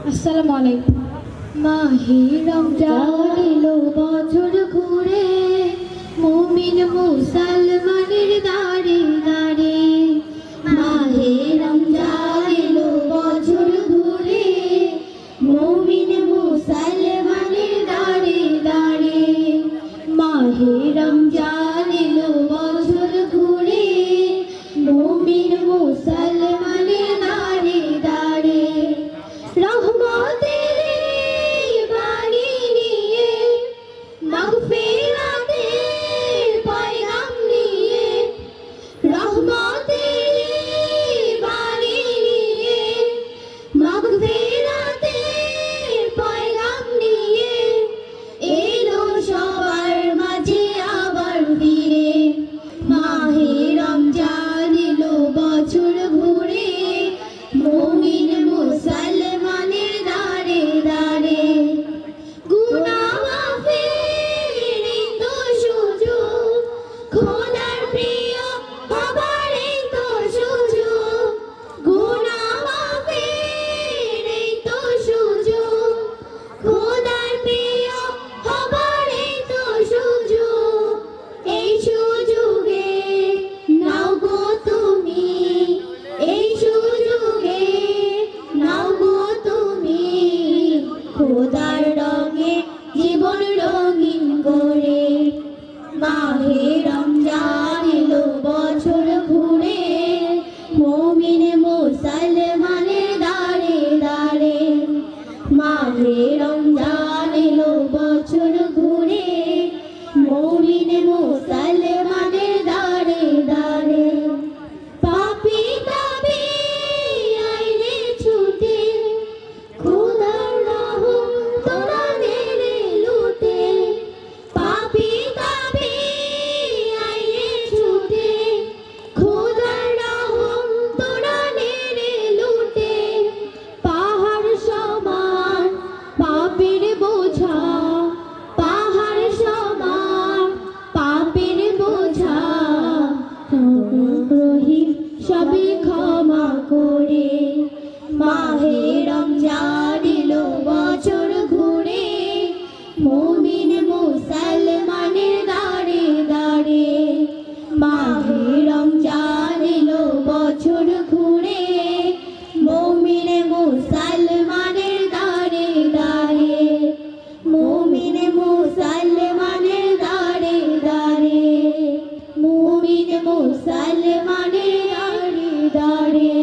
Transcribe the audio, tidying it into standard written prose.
আসসালামু আলাইকুম। মাহে রমজান এলো বছর ঘুরে, মুমিন মুসলমানের দাঁড়ে দাঁড়ে। মাহে রমজান এলো বছর ঘুরে, মুমিন মুসলমানের দাঁড়ে দাঁড়ে। মাহে রমজান এলো বছর ঘুরে, মুমিন মুসলমানের দাঁড়ে দাঁড়ে। রহমতের বাণী নিয়ে, মাগফিরাতের পয়গাম নিয়ে, রহমতের বাণী নিয়ে, মাগফিরাতের পয়গাম নিয়ে এলো সবার মাঝে আবার ফিরে। মাহে রমজান এলো বছর ঘুরে, মুমিন মুসলমানের দাঁড়ে দাঁড়ে। গুনাহ মাফের এই তো সুযোগ, খোদার প্রিয় হবার এই তো সুযোগ। গুনাহ মাফের এই তো সুযোগ, খোদার প্রিয় হবার এই তো সুযোগ। এই সুযোগে নাও গো তুমি, এই সুযোগে নাও গো তুমি, খোদার রঙে জীবন রঙিন করে। মাহে রমজান এলো বছর ঘুরে, মুমিন মুসলমানের দাঁড়ে দাঁড়ে। মাহে রমজান এলো বছর ঘুরে, মুমিন মুসলমানের দাঁড়ে দাঁড়ে। পাপী তাবে আইনে ছুটে, খোদার রহম তোরা নেড়ে লুটে। পাপী তাবে আইনে ছুটে, খোদার রহম তোরা নেড়ে লুটে। পাহাড় সমান পাপের বোঝা, পাহাড় সমান পাপের বোঝা, রহিম সবই ক্ষমা করে। মাহে রমজান এলো বছর ঘুরে, মুমিন মুসলমানের দাঁড়ে দাঁড়ে। মাহে রমজান এলো বছর ঘুরে, মুমিন মুসলমানের দাঁড়ে দাঁড়ে। মুমিন মুসলমানের দাঁড়ে দাঁড়ে, মুমিন মুসলমানের দাঁড়ে দাঁড়ে।